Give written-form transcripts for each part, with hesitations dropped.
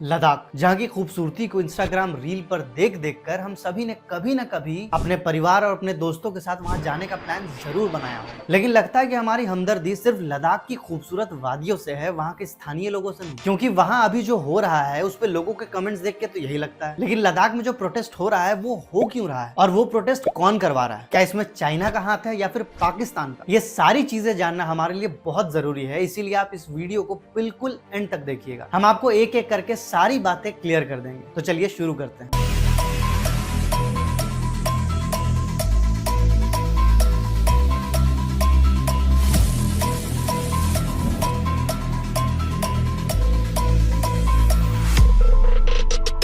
लद्दाख, जहाँ की खूबसूरती को इंस्टाग्राम रील पर देख देख कर हम सभी ने कभी न कभी अपने परिवार और अपने दोस्तों के साथ वहाँ जाने का प्लान जरूर बनाया हो। लेकिन लगता है कि हमारी हमदर्दी सिर्फ लद्दाख की खूबसूरत वादियों से है, वहाँ के स्थानीय लोगों से नहीं। क्योंकि वहाँ अभी जो हो रहा है उस पे लोगों के कमेंट्स देख के तो यही लगता है। लेकिन लद्दाख में जो प्रोटेस्ट हो रहा है वो हो क्यों रहा है और वो प्रोटेस्ट कौन करवा रहा है? क्या इसमें चाइना का हाथ है या फिर पाकिस्तान का? ये सारी चीजें जानना हमारे लिए बहुत जरूरी है, इसीलिए आप इस वीडियो को बिल्कुल एंड तक देखिएगा। हम आपको एक एक करके सारी बातें क्लियर कर देंगे। तो चलिए शुरू करते हैं।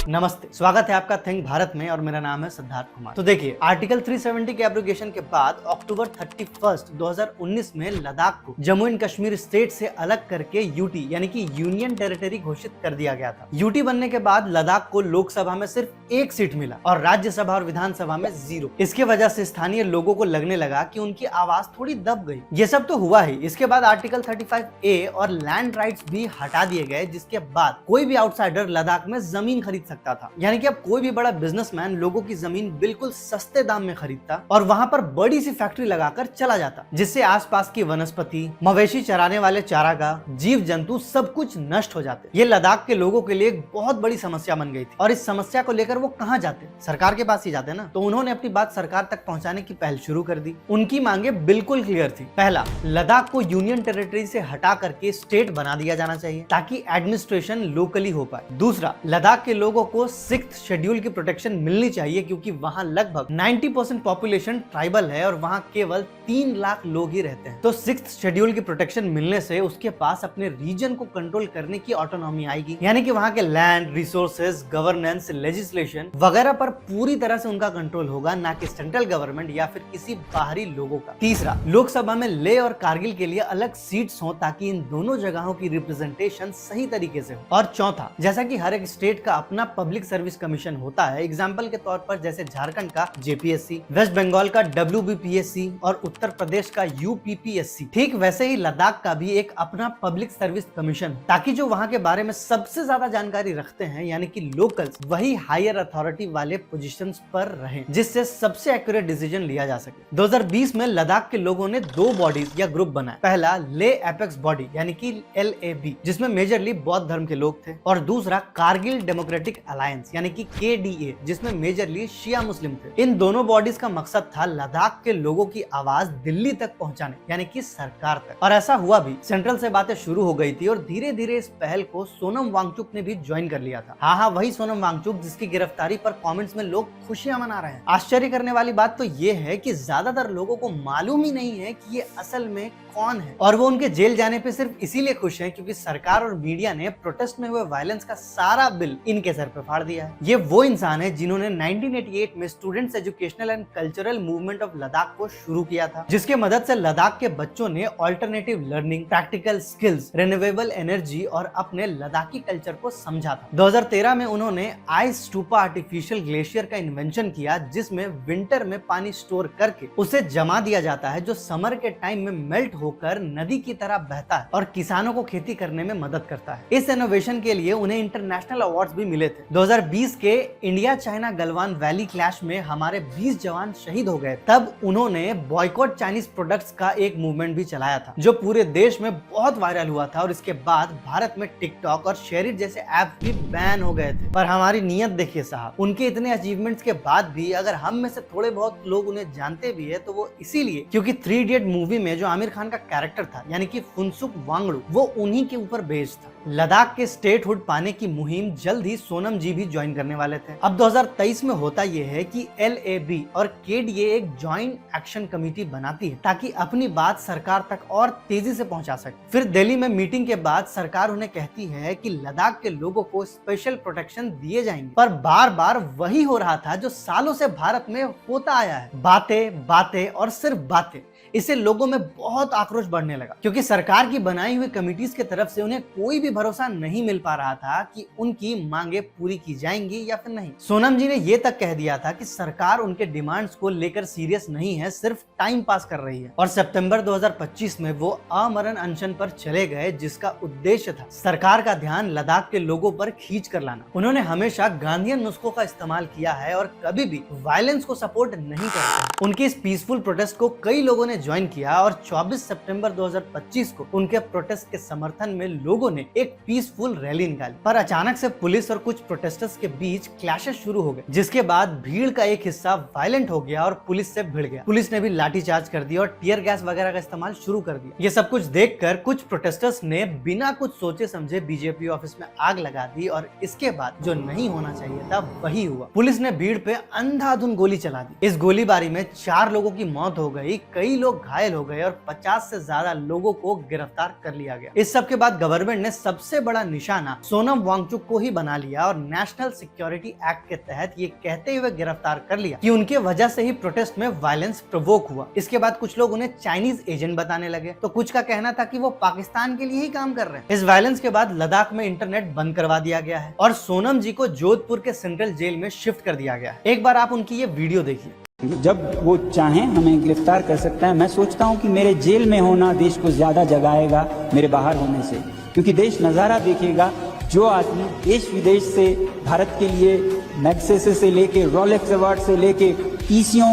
नमस्ते, स्वागत है आपका थिंक भारत में और मेरा नाम है सिद्धार्थ कुमार। तो देखिए, आर्टिकल 370 के एब्रोगेशन के बाद अक्टूबर 31, 2019 में लद्दाख को जम्मू एंड कश्मीर स्टेट से अलग करके यूटी यानी कि यूनियन टेरिटरी घोषित कर दिया गया था। यूटी बनने के बाद लद्दाख को लोकसभा में सिर्फ एक सीट मिला और राज्यसभा और विधानसभा में 0। इसके वजह से स्थानीय लोगों को लगने लगा कि उनकी आवाज थोड़ी दब गई। ये सब तो हुआ ही, इसके बाद आर्टिकल 35A और लैंड राइट्स भी हटा दिए गए, जिसके बाद कोई भी आउटसाइडर लद्दाख में जमीन खरीद सकता था। यानी कि अब कोई भी बड़ा बिजनेसमैन लोगों की जमीन बिल्कुल सस्ते दाम में खरीदता और वहां पर बड़ी सी फैक्ट्री लगाकर चला जाता, जिससे आसपास की वनस्पति, मवेशी चराने वाले चारागाह, जीव जंतु सब कुछ नष्ट हो जाते। ये लद्दाख के लोगों के लिए एक बहुत बड़ी समस्या बन गई थी और इस समस्या को लेकर वो कहां जाते? सरकार के पास ही जाते ना। तो उन्होंने अपनी बात सरकार तक पहुंचाने की पहल शुरू कर दी। उनकी मांगे बिल्कुल क्लियर थी। पहला, लद्दाख को यूनियन टेरिटरी से हटा करके स्टेट बना दिया जाना चाहिए ताकि एडमिनिस्ट्रेशन लोकली हो पाए। दूसरा, लद्दाख के लोगों को 6th शेड्यूल की प्रोटेक्शन मिलनी चाहिए क्योंकि वहां लगभग 90% पॉपुलेशन ट्राइबल है और वहां केवल 3 लाख लोग ही रहते हैं। तो 6th शेड्यूल की प्रोटेक्शन मिलने से उसके पास अपने रीजन को कंट्रोल करने की ऑटोनॉमी आएगी, यानी कि वहां के लैंड, रिसोर्सेज, गवर्नेंस, लेजिस्लेशन वगैरह पर पूरी तरह से उनका कंट्रोल होगा, ना कि सेंट्रल गवर्नमेंट या फिर किसी बाहरी लोगों का। तीसरा, लोकसभा में लेह और कारगिल के लिए अलग सीट्स हो ताकि इन दोनों जगहों की रिप्रेजेंटेशन सही तरीके से हो। और चौथा, जैसा कि हर एक स्टेट का अपना पब्लिक सर्विस कमीशन होता है, एग्जाम्पल के तौर पर जैसे झारखंड का जेपीएससी, वेस्ट बंगाल का डब्ल्यूबीपीएससी और उत्तर प्रदेश का यूपीपीएससी, ठीक वैसे ही लद्दाख का भी एक अपना पब्लिक सर्विस कमीशन, ताकि जो वहां के बारे में सबसे ज्यादा जानकारी रखते हैं यानी कि लोकल्स, वही हायर अथॉरिटी वाले पोजीशंस पर रहें, जिससे सबसे एक्यूरेट डिसीजन लिया जा सके। 2020 में लद्दाख के लोगों ने 2 बॉडीज या ग्रुप बनाए। पहला, ले एपेक्स बॉडी यानी कि LAB, जिसमें मेजरली बौद्ध धर्म के लोग थे, और दूसरा कारगिल डेमोक्रेटिक अलायंस यानी कि KDA, जिसमें मेजरली शिया मुस्लिम थे। इन दोनों बॉडीज का मकसद था लद्दाख के लोगों की आवाज दिल्ली तक पहुंचाने, यानी कि सरकार तक। और ऐसा हुआ भी। सेंट्रल से बातें शुरू हो गई थी और धीरे धीरे इस पहल को सोनम वांगचुक ने भी ज्वाइन कर लिया था। हाँ, वही सोनम वांगचुक जिसकी गिरफ्तारी पर कमेंट्स में लोग खुशियां मना रहे हैं। आश्चर्य करने वाली बात तो ये है कि ज्यादातर लोगों को मालूम ही नहीं है कि ये असल में कौन है, और वो उनके जेल जाने पे सिर्फ इसीलिए खुश हैं क्योंकि सरकार और मीडिया ने प्रोटेस्ट में हुए वायलेंस का सारा बिल इनके सर पे फाड़ दिया है। ये वो इंसान है जिन्होंने 1988 में students educational and cultural movement of Ladakh को शुरू किया था, जिसके मदद से लद्दाख के बच्चों ने alternative learning, practical skills, renewable energy और अपने लद्दाखी कल्चर को समझा था। 2013 में उन्होंने आइस स्टूपा आर्टिफिशियल ग्लेशियर का इन्वेंशन किया, जिसमें विंटर में पानी स्टोर करके उसे जमा दिया जाता है, जो समर के टाइम में मेल्ट होकर नदी की तरह बहता है और किसानों को खेती करने में मदद करता है। इस इनोवेशन के लिए उन्हें इंटरनेशनल अवार्ड्स भी मिले थे। 2020 के India China Galwan valley clash में हमारे 20 जवान शहीद हो गए। तब उन्होंने बॉयकॉट चाइनीज प्रोडक्ट्स का एक मूवमेंट भी चलाया था, जो पूरे देश में बहुत वायरल हुआ था और इसके बाद भारत में टिकटॉक और शेयरिट जैसे ऐप भी बैन हो गए थे। पर हमारी नीयत देखिए साहब, उनके इतने अचीवमेंट्स के बाद भी अगर हम में से थोड़े बहुत लोग उन्हें जानते भी है तो वो इसीलिए क्योंकि 3 इडियट मूवी में जो आमिर खान का कैरेक्टर था यानी कि फुनसुक वांगडू, वो उन्हीं के ऊपर बेस्ड था। लद्दाख के स्टेटहुड पाने की मुहिम जल्द ही सोनम जी भी ज्वाइन करने वाले थे। अब 2023 में होता यह है कि LAB और KDA एक ज्वाइंट एक्शन कमेटी बनाती है ताकि अपनी बात सरकार तक और तेजी से पहुंचा सके। फिर दिल्ली में मीटिंग के बाद सरकार उन्हें कहती है कि लद्दाख के लोगों को स्पेशल प्रोटेक्शन दिए जाएंगे, पर बार बार वही हो रहा था जो सालों से भारत में होता आया है, बातें बातें और सिर्फ बातें। इससे लोगों में बहुत आक्रोश बढ़ने लगा, क्योंकि सरकार की बनाई हुई कमिटीज की तरफ से उन्हें कोई भी भरोसा नहीं मिल पा रहा था कि उनकी मांगे पूरी की जाएंगी या फिर नहीं। सोनम जी ने ये तक कह दिया था कि सरकार उनके डिमांड्स को लेकर सीरियस नहीं है, सिर्फ टाइम पास कर रही है। और सितंबर 2025 में वो आमरण अनशन पर चले गए, जिसका उद्देश्य था सरकार का ध्यान लद्दाख के लोगों पर खींच कर लाना। उन्होंने हमेशा गांधीयन नुस्खों का इस्तेमाल किया है और कभी भी वायलेंस को सपोर्ट नहीं करते। उनके इस पीसफुल प्रोटेस्ट को कई लोगों ने ज्वाइन किया और 24 सितंबर 2025 को उनके प्रोटेस्ट के समर्थन में लोगों ने एक पीसफुल रैली निकाली। पर अचानक से पुलिस और कुछ प्रोटेस्टर्स के बीच क्लैशेस शुरू हो गए, जिसके बाद भीड़ का एक हिस्सा वायलेंट हो गया और पुलिस से भिड़ गया। पुलिस ने भी लाठीचार्ज कर दिया और टीयर गैस वगैरह का इस्तेमाल शुरू कर दिया। ये सब कुछ देखकर कुछ प्रोटेस्टर्स ने बिना कुछ सोचे समझे बीजेपी ऑफिस में आग लगा दी और इसके बाद जो नहीं होना चाहिए था वही हुआ। पुलिस ने भीड़ पे अंधाधुंध गोली चला दी। इस गोलीबारी में 4 लोगों की मौत हो गई, कई लोग घायल हो गए और 50 से ज्यादा लोगों को गिरफ्तार कर लिया गया। इस सब के बाद गवर्नमेंट ने सबसे बड़ा निशाना सोनम वांगचुक को ही बना लिया और नेशनल सिक्योरिटी एक्ट के तहत ये कहते हुए गिरफ्तार कर लिया कि उनके वजह से ही प्रोटेस्ट में वायलेंस प्रोवोक हुआ। इसके बाद कुछ लोग उन्हें चाइनीज एजेंट बताने लगे, तो कुछ का कहना था कि वो पाकिस्तान के लिए ही काम कर रहे हैं। इस वायलेंस के बाद लद्दाख में इंटरनेट बंद करवा दिया गया है और सोनम जी को जोधपुर के सेंट्रल जेल में शिफ्ट कर दिया गया है। एक बार आप उनकी ये वीडियो देखिए। जब वो चाहें हमें गिरफ्तार कर सकता है। मैं सोचता हूं कि मेरे जेल में होना देश को ज्यादा जगाएगा मेरे बाहर होने से, क्योंकि देश नज़ारा देखेगा। जो आदमी देश विदेश से भारत के लिए मैग्सेसे से लेके रोलेक्स अवार्ड से लेके ईसीओ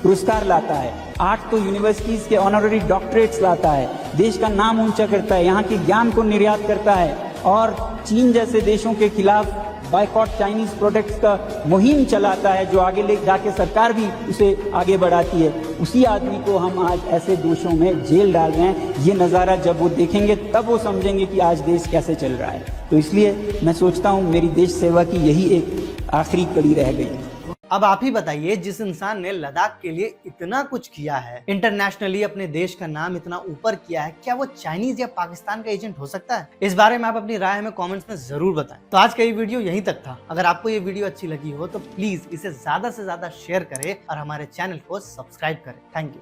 पुरस्कार लाता है, 8 तो यूनिवर्सिटीज के ऑनररी डॉक्टरेट्स लाता है, देश का नाम ऊंचा करता है, यहाँ के ज्ञान को निर्यात करता है और चीन जैसे देशों के खिलाफ बायकॉट चाइनीज प्रोडक्ट्स का मुहिम चलाता है, जो आगे ले जाके सरकार भी उसे आगे बढ़ाती है। उसी आदमी को हम आज ऐसे दोषों में जेल डाल रहे हैं। ये नज़ारा जब वो देखेंगे तब वो समझेंगे कि आज देश कैसे चल रहा है। तो इसलिए मैं सोचता हूँ मेरी देश सेवा की यही एक आखिरी कड़ी रह गई है। अब आप ही बताइए, जिस इंसान ने लद्दाख के लिए इतना कुछ किया है, इंटरनेशनली अपने देश का नाम इतना ऊपर किया है, क्या वो चाइनीज या पाकिस्तान का एजेंट हो सकता है? इस बारे में आप अपनी राय हमें कमेंट्स में जरूर बताएं। तो आज का ये वीडियो यहीं तक था। अगर आपको ये वीडियो अच्छी लगी हो तो प्लीज इसे ज्यादा से ज्यादा शेयर करें और हमारे चैनल को सब्सक्राइब करें। Thank you.